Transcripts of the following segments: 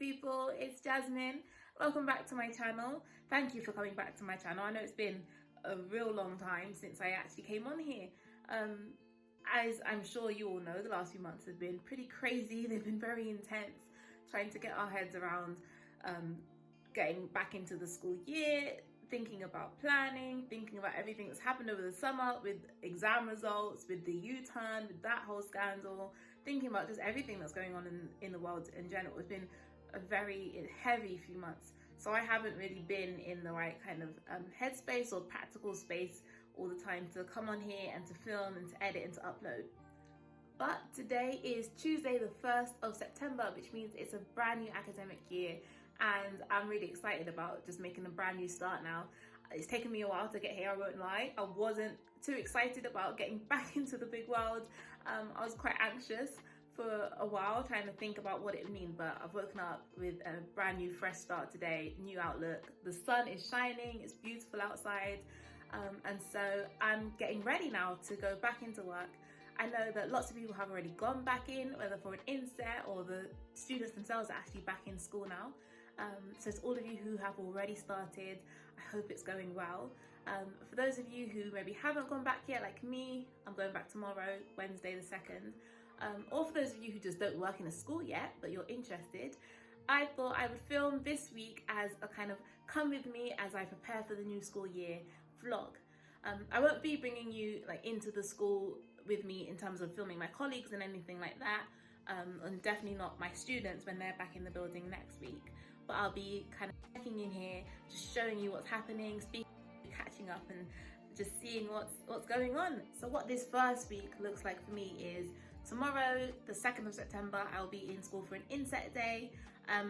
people, it's Jasmine. Welcome back to my channel. Thank you for coming back to my channel. I know it's been a real long time since I actually came on here. As I'm sure you all know, the last few months have been pretty crazy. They've been very intense, trying to get our heads around getting back into the school year, thinking about planning, thinking about everything that's happened over the summer with exam results, with the U-turn, with that whole scandal, thinking about just everything that's going on in the world in general. It's been a very heavy few months. So I haven't really been in the right kind of headspace or practical space all the time to come on here and to film and to edit and to upload. But today is Tuesday the 1st of September, which means it's a brand new academic year, and I'm really excited about just making a brand new start now. It's taken me a while to get here, I won't lie. I wasn't too excited about getting back into the big world. I was quite anxious for a while, trying to think about what it would mean, but I've woken up with a brand new fresh start today, new outlook. The sun is shining, it's beautiful outside, and so I'm getting ready now to go back into work. I know that lots of people have already gone back in, whether for an inset or the students themselves are actually back in school now. So to all of you who have already started, I hope it's going well. For those of you who maybe haven't gone back yet, like me, I'm going back tomorrow, Wednesday the 2nd. Or for those of you who just don't work in a school yet, but you're interested, I thought I would film this week as a kind of come with me as I prepare for the new school year vlog. I won't be bringing you like into the school with me in terms of filming my colleagues and anything like that, and definitely not my students when they're back in the building next week. But I'll be kind of checking in here, just showing you what's happening, speaking, catching up, and just seeing what's going on. So what this first week looks like for me is tomorrow, the 2nd of September, I'll be in school for an inset day.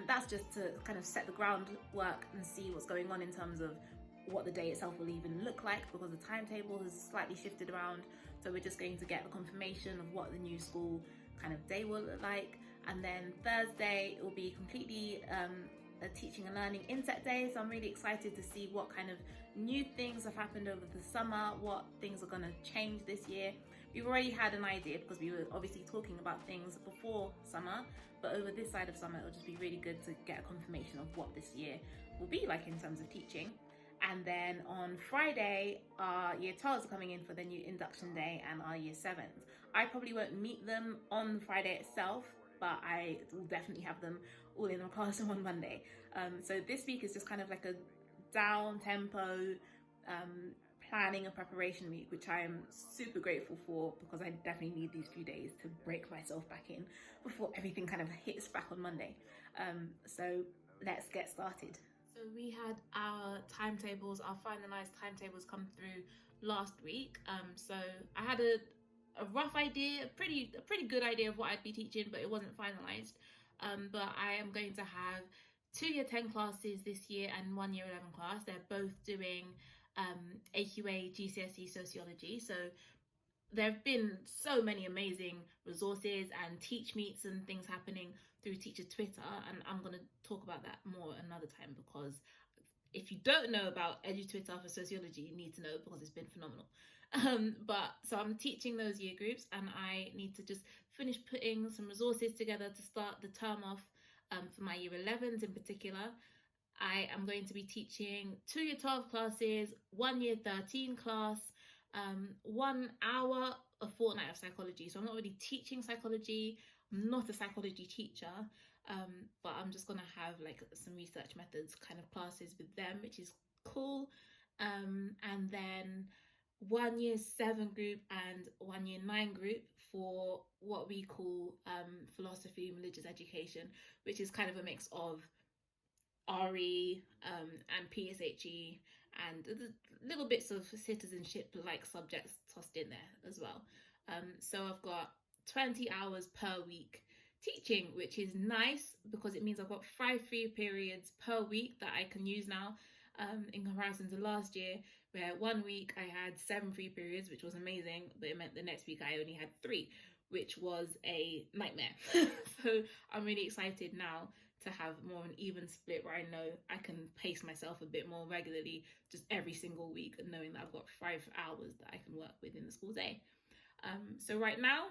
That's just to kind of set the groundwork and see what's going on in terms of what the day itself will even look like, because the timetable has slightly shifted around. So we're just going to get the confirmation of what the new school kind of day will look like. And then Thursday, it will be completely a teaching and learning inset day. So I'm really excited to see what kind of new things have happened over the summer, what things are going to change this year. We've already had an idea because we were obviously talking about things before summer, but over this side of summer, it'll just be really good to get a confirmation of what this year will be like in terms of teaching. And then on Friday, our year 12s are coming in for their new induction day, and our year 7s. I probably won't meet them on Friday itself, but I will definitely have them all in a classroom on Monday. So this week is just kind of like a down tempo planning and preparation week, which I am super grateful for, because I definitely need these few days to break myself back in before everything kind of hits back on Monday. So let's get started. So we had our timetables, our finalized timetables come through last week. So I had a rough idea, a pretty good idea of what I'd be teaching, but it wasn't finalized. But I am going to have 2 year 10 classes this year and 1 year 11 class. They're both doing AQA GCSE sociology. So there have been so many amazing resources and teach meets and things happening through Teacher Twitter, and I'm going to talk about that more another time, because if you don't know about EduTwitter for sociology, you need to know, because it's been phenomenal. So I'm teaching those year groups, and I need to just finish putting some resources together to start the term off for my year 11s in particular. I am going to be teaching 2 year 12 classes, 1 year 13 class, 1 hour a fortnight of psychology. So I'm not really teaching psychology, I'm not a psychology teacher, but I'm just gonna have like some research methods kind of classes with them, which is cool. And then 1 year 7 group and 1 year 9 group for what we call philosophy and religious education, which is kind of a mix of RE and PSHE and little bits of citizenship like subjects tossed in there as well. So I've got 20 hours per week teaching, which is nice because it means I've got 5 free periods per week that I can use now, in comparison to last year, where 1 week I had 7 free periods, which was amazing, but it meant the next week I only had 3, which was a nightmare. So I'm really excited now to have more of an even split, where I know I can pace myself a bit more regularly just every single week, and knowing that I've got 5 hours that I can work with in the school day. So right now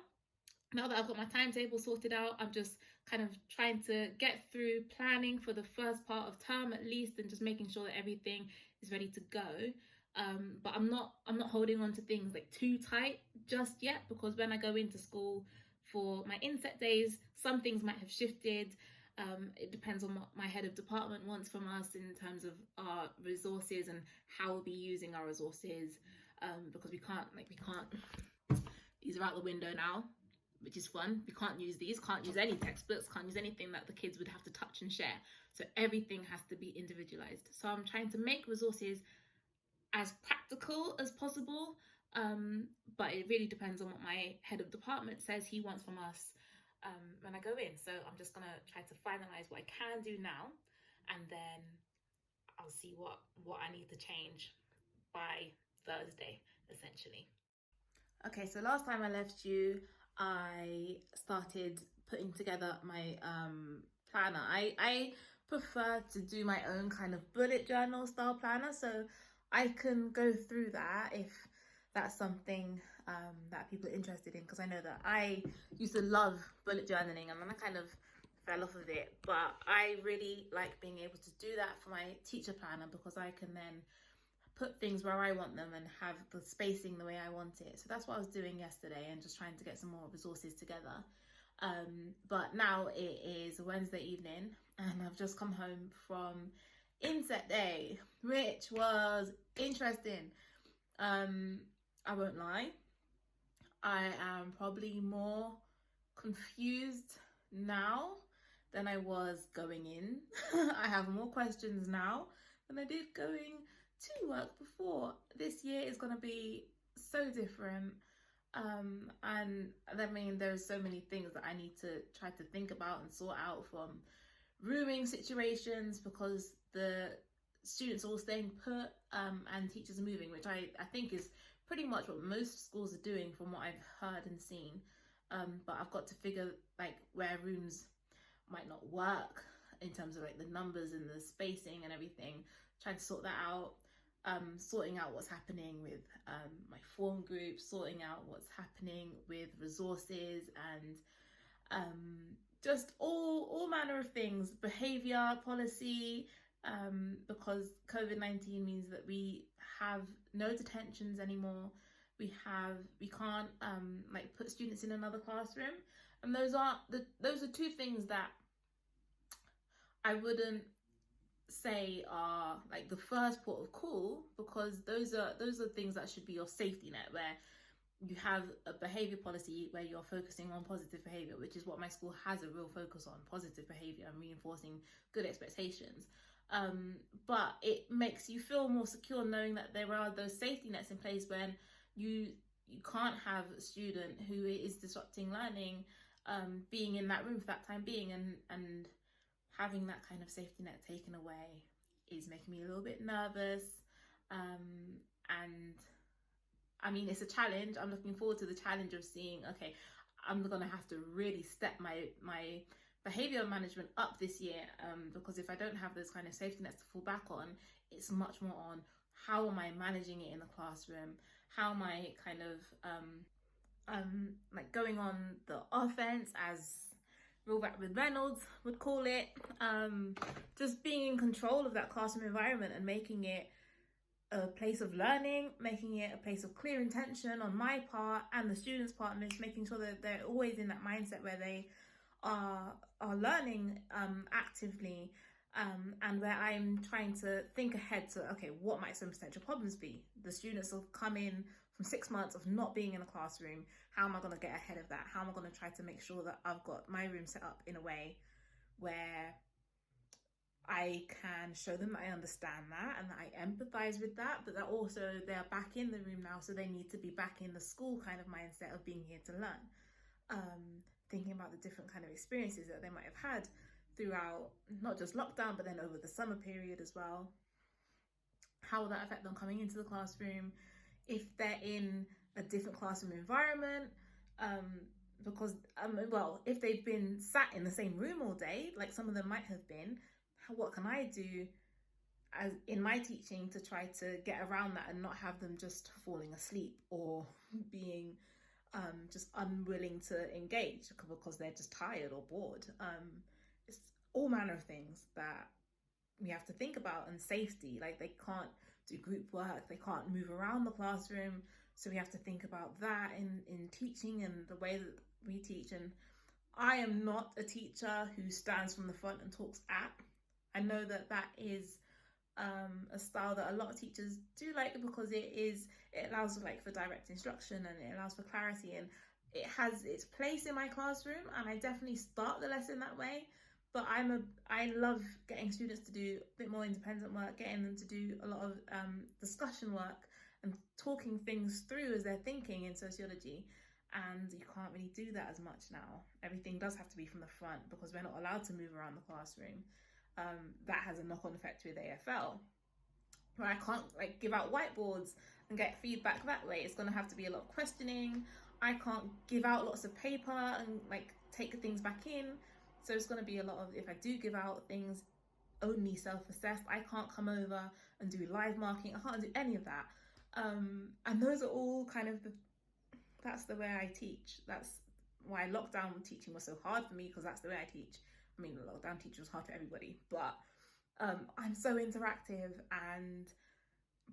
now that I've got my timetable sorted out, I'm just kind of trying to get through planning for the first part of term at least, and just making sure that everything is ready to go. But I'm not holding on to things like too tight just yet, because when I go into school for my inset days, some things might have shifted. It depends on what my head of department wants from us in terms of our resources and how we'll be using our resources. Because we can't, these are out the window now, which is fun. We can't use these, can't use any textbooks, can't use anything that the kids would have to touch and share. So everything has to be individualized. So I'm trying to make resources as practical as possible, but it really depends on what my head of department says he wants from us when I go in. So I'm just gonna try to finalize what I can do now, and then I'll see what I need to change by Thursday, essentially. Okay, so last time I left you, I started putting together my planner. I prefer to do my own kind of bullet journal style planner, so I can go through that if that's something that people are interested in, because I know that I used to love bullet journaling and then I kind of fell off of it. But I really like being able to do that for my teacher planner, because I can then put things where I want them and have the spacing the way I want it. So that's what I was doing yesterday, and just trying to get some more resources together. But now it is Wednesday evening and I've just come home from inset day, which was interesting. I won't lie, I am probably more confused now than I was going in. I have more questions now than I did going to work before. This year is going to be so different. And I mean, there's so many things that I need to try to think about and sort out, from rooming situations, because the students are all staying put and teachers are moving, which I think is pretty much what most schools are doing from what I've heard and seen. But I've got to figure like where rooms might not work in terms of like the numbers and the spacing and everything, trying to sort that out. Sorting out what's happening with my form group, sorting out what's happening with resources, and just all manner of things, behaviour, policy, because COVID-19 means that we have no detentions anymore. We can't like put students in another classroom, and those are two things that I wouldn't say are like the first port of call, because those are things that should be your safety net, where you have a behavior policy where you're focusing on positive behavior, which is what my school has a real focus on, positive behavior and reinforcing good expectations. But it makes you feel more secure knowing that there are those safety nets in place when you can't have a student who is disrupting learning being in that room for that time being, and having that kind of safety net taken away is making me a little bit nervous. And I mean, it's a challenge. I'm looking forward to the challenge of seeing, okay, I'm gonna have to really step my behavior management up this year, because if I don't have those kind of safety nets to fall back on, it's much more on how am I managing it in the classroom, how am I kind of like going on the offense, as Real Rapid Reynolds would call it, just being in control of that classroom environment and making it a place of learning, making it a place of clear intention on my part and the students' part, and just making sure that they're always in that mindset where they are learning actively, and where I'm trying to think ahead to, okay, what might some potential problems be? The students will come in from 6 months of not being in a classroom. How am I going to get ahead of that? How am I going to try to make sure that I've got my room set up in a way where I can show them that I understand that and that I empathize with that, but that also they're back in the room now, so they need to be back in the school kind of mindset of being here to learn. Thinking about the different kind of experiences that they might have had throughout not just lockdown, but then over the summer period as well. How will that affect them coming into the classroom? If they're in a different classroom environment, because well, if they've been sat in the same room all day, like some of them might have been, what can I do as in my teaching to try to get around that and not have them just falling asleep or being just unwilling to engage because they're just tired or bored. It's all manner of things that we have to think about, and safety, like they can't do group work, they can't move around the classroom, so we have to think about that in teaching and the way that we teach. And I am not a teacher who stands from the front and talks at. I know that that is a style that a lot of teachers do like, because it allows for direct instruction, and it allows for clarity, and it has its place in my classroom, and I definitely start the lesson that way. But I love getting students to do a bit more independent work, getting them to do a lot of discussion work and talking things through as they're thinking in sociology. And you can't really do that as much now. Everything does have to be from the front because we're not allowed to move around the classroom. That has a knock-on effect with AFL. Where I can't give out whiteboards and get feedback that way. It's going to have to be a lot of questioning. I can't give out lots of paper and take things back in. So it's going to be a lot of, if I do give out things, only self-assessed. I can't come over and do live marking. I can't do any of that. And those are all that's the way I teach. That's why lockdown teaching was so hard for me, because that's the way I teach. I mean, lockdown teaching was hard for everybody, but I'm so interactive, and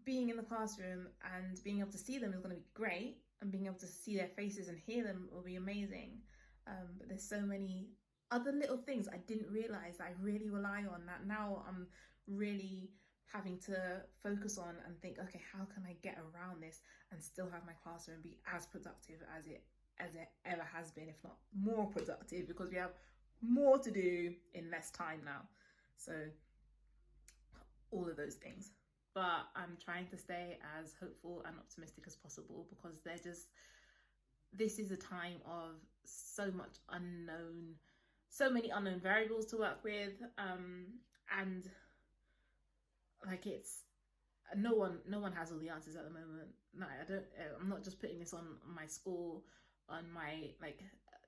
being in the classroom and being able to see them is going to be great, and being able to see their faces and hear them will be amazing. But there's so many other little things I didn't realize that I really rely on, that now I'm really having to focus on and think, okay, how can I get around this and still have my classroom be as productive as it ever has been, if not more productive, because we have more to do in less time now. So all of those things. But I'm trying to stay as hopeful and optimistic as possible, because this is a time of so much unknown, so many unknown variables to work with, and it's no one has all the answers at the moment. No, I'm not just putting this on my school, on my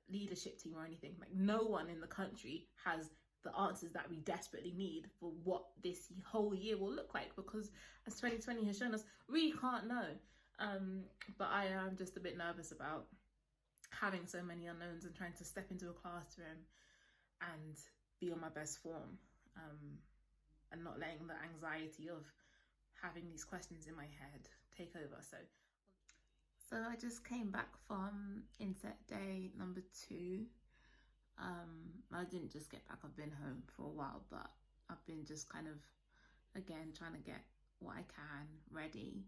leadership team or anything. No one in the country has the answers that we desperately need for what this whole year will look like, because as 2020 has shown us, we can't know. But I am just a bit nervous about having so many unknowns and trying to step into a classroom and be on my best form, and not letting the anxiety of having these questions in my head take over. So I just came back from inset day number 2. I didn't just get back, I've been home for a while, but I've been just again trying to get what I can ready,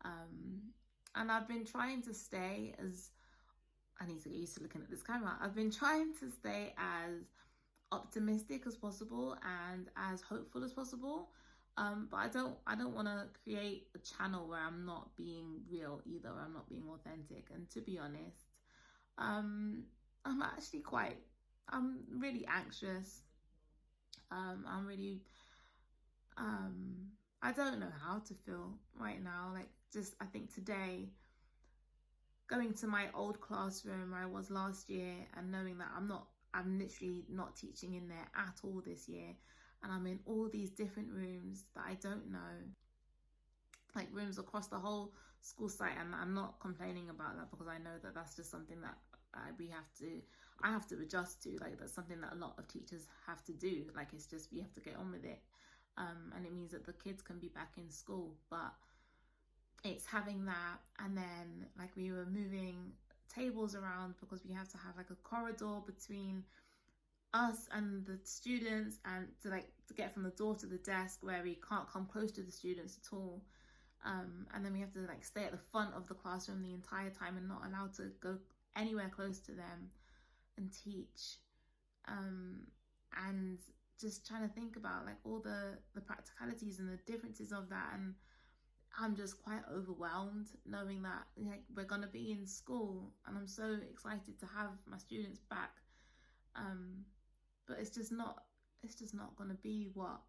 and I've been trying to stay as, I need to get used to looking at this camera, I've been trying to stay as optimistic as possible and as hopeful as possible, but I don't want to create a channel where I'm not being real either, or I'm not being authentic. And to be honest, I'm really anxious. I'm really I don't know how to feel right now. I think today, going to my old classroom where I was last year and knowing that I'm literally not teaching in there at all this year, and I'm in all these different rooms that I don't know, rooms across the whole school site. And I'm not complaining about that, because I know that that's just something that I have to adjust to. That's something that a lot of teachers have to do. It's just, we have to get on with it, and it means that the kids can be back in school. But it's having that, and then we were moving tables around because we have to have a corridor between us and the students, and to get from the door to the desk, where we can't come close to the students at all, and then we have to stay at the front of the classroom the entire time and not allowed to go anywhere close to them and teach, and just trying to think about all the practicalities and the differences of that. And I'm just quite overwhelmed knowing that we're gonna be in school, and I'm so excited to have my students back, but it's just not gonna be what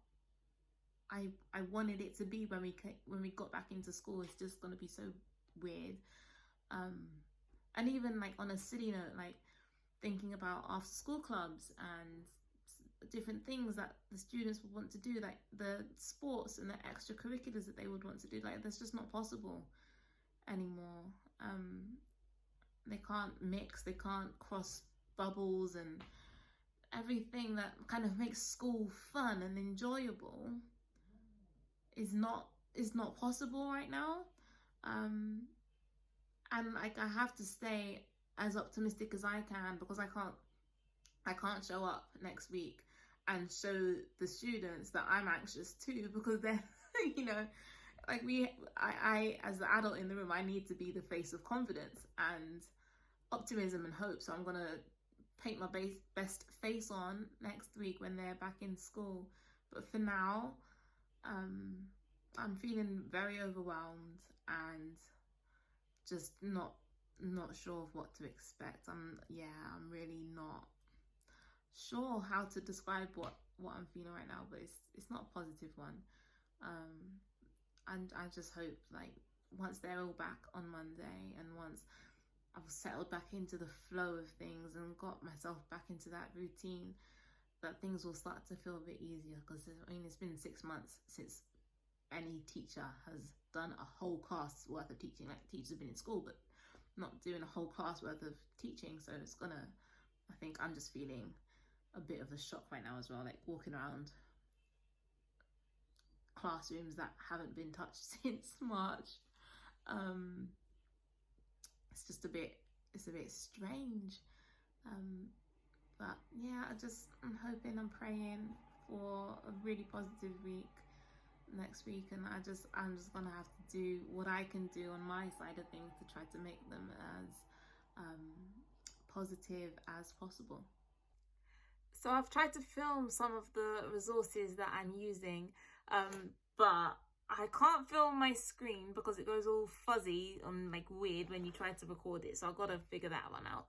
I wanted it to be when we got back into school. It's just gonna be so weird, and even on a silly note, thinking about after school clubs and different things that the students would want to do, the sports and the extracurriculars that they would want to do, that's just not possible anymore. mix, they can't cross bubbles, and everything that kind of makes school fun and enjoyable is not possible right now. And like, I have to stay as optimistic as I can, because I can't show up next week and show the students that I'm anxious too, because they're you know, like I as the adult in the room, I need to be the face of confidence and optimism and hope. So I'm gonna paint my best face on next week when they're back in school. But for now, I'm feeling very overwhelmed and just not sure of what to expect. I'm really not sure how to describe what I'm feeling right now, but it's not a positive one. And I just hope, like, once they're all back on Monday, and once I've settled back into the flow of things and got myself back into that routine, that things will start to feel a bit easier. Because I mean, it's been 6 months since any teacher has done a whole class worth of teaching. Like, teachers have been in school but not doing a whole class worth of teaching, so it's gonna, I think I'm just feeling a bit of a shock right now as well, like walking around classrooms that haven't been touched since March. It's just a bit strange, but yeah, I'm hoping, I'm praying for a really positive week next week, and I'm just gonna have to do what I can do on my side of things to try to make them as positive as possible. So I've tried to film some of the resources that I'm using, but I can't film my screen because it goes all fuzzy and like weird when you try to record it, so I've got to figure that one out.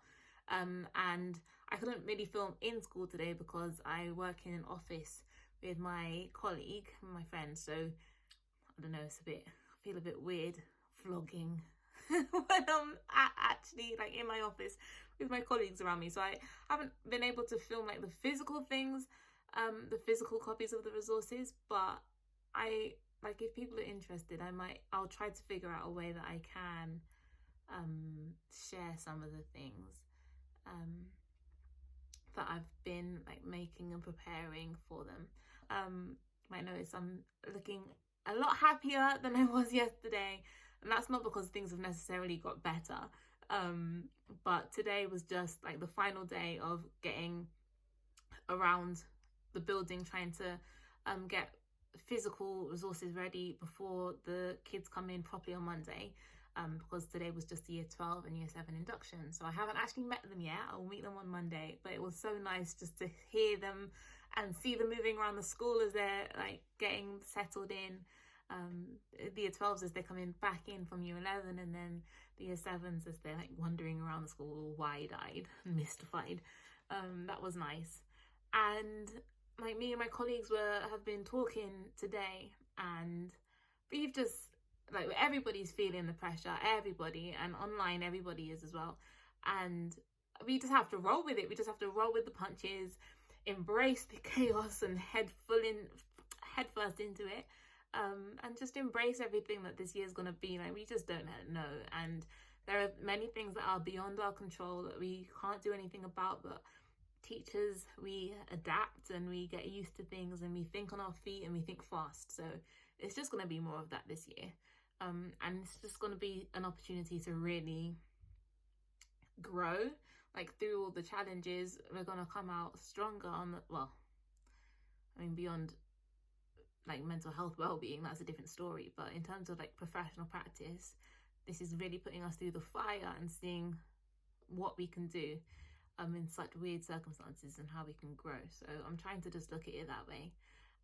And I couldn't really film in school today because I work in an office with my colleague, my friend, so I don't know, I feel a bit weird vlogging when I'm actually like in my office with my colleagues around me. So I haven't been able to film like the physical things, the physical copies of the resources, but if people are interested, I'll try to figure out a way that I can share some of the things that I've been like making and preparing for them. You might notice I'm looking a lot happier than I was yesterday, and that's not because things have necessarily got better, but today was just like the final day of getting around the building, trying to get physical resources ready before the kids come in properly on Monday, because today was just the year 12 and year 7 induction, so I haven't actually met them yet. I'll meet them on Monday, but it was so nice just to hear them and see them moving around the school as they're like getting settled in. The year 12s as they're coming back in from year 11, and then the year 7s as they're like wandering around the school all wide-eyed and mystified. That was nice. And like, me and my colleagues have been talking today, and we've just like, everybody's feeling the pressure, everybody, and online everybody is as well, and we just have to roll with it. We just have to roll with the punches, embrace the chaos, and head first into it, and just embrace everything that this year is going to be. Like, we just don't know, and there are many things that are beyond our control that we can't do anything about, but teachers, we adapt and we get used to things, and we think on our feet, and we think fast. So it's just going to be more of that this year, and it's just going to be an opportunity to really grow. Like, through all the challenges, we're going to come out stronger beyond like mental health well-being, that's a different story, but in terms of like professional practice, this is really putting us through the fire and seeing what we can do in such weird circumstances, and how we can grow. So I'm trying to just look at it that way.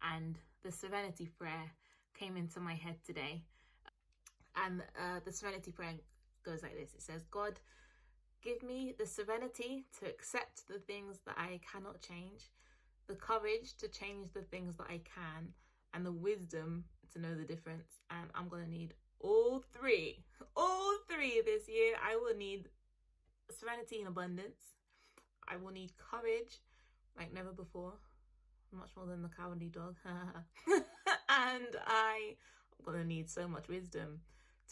And the Serenity Prayer came into my head today, and the Serenity Prayer goes like this. It says, God, give me the serenity to accept the things that I cannot change, the courage to change the things that I can, and the wisdom to know the difference. And I'm going to need all three this year. I will need serenity in abundance. I will need courage like never before, much more than the cowardly dog. And I'm going to need so much wisdom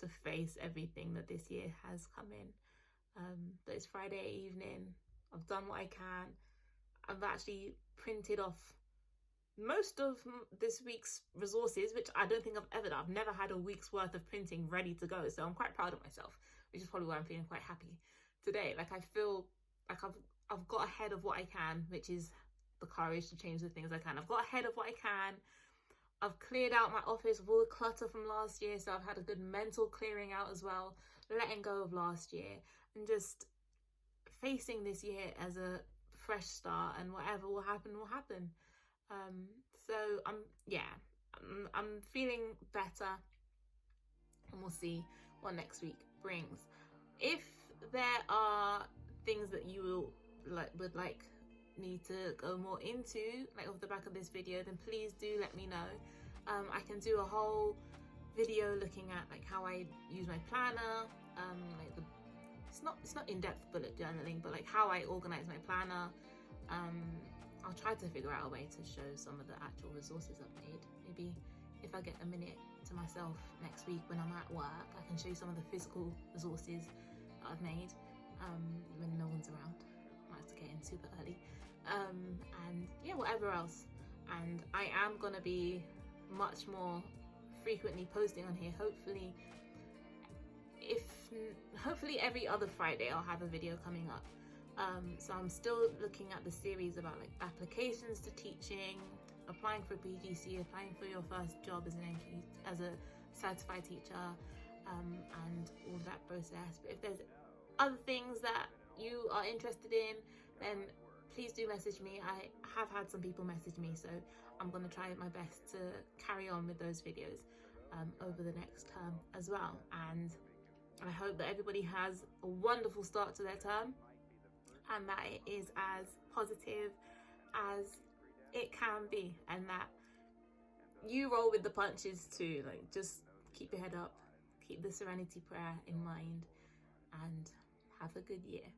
to face everything that this year has come in. But it's Friday evening. I've done what I can. I've actually printed off most of this week's resources, which I don't think I've ever done. I've never had a week's worth of printing ready to go, so I'm quite proud of myself, which is probably why I'm feeling quite happy today. Like, I feel like I've got ahead of what I can, which is the courage to change the things I can. I've got ahead of what I can. I've cleared out my office of all the clutter from last year, so I've had a good mental clearing out as well, letting go of last year and just facing this year as a fresh start, and whatever will happen will happen. So I'm feeling better, and we'll see what next week brings. If there are things that you would like me to go more into, like off the back of this video, then please do let me know. I can do a whole video looking at like how I use my planner, like it's not in-depth bullet journaling, but like how I organize my planner. I'll try to figure out a way to show some of the actual resources I've made. Maybe if I get a minute to myself next week when I'm at work, I can show you some of the physical resources that I've made when no one's around. I might have to get in super early. And yeah, whatever else. And I am gonna be much more frequently posting on here. Hopefully every other Friday I'll have a video coming up. So I'm still looking at the series about like applications to teaching, applying for a PGC, applying for your first job as a certified teacher, and all that process. But if there's other things that you are interested in, then please do message me. I have had some people message me, so I'm going to try my best to carry on with those videos over the next term as well. And I hope that everybody has a wonderful start to their term, and that it is as positive as it can be, and that you roll with the punches too. Like, just keep your head up, keep the Serenity Prayer in mind, and have a good year.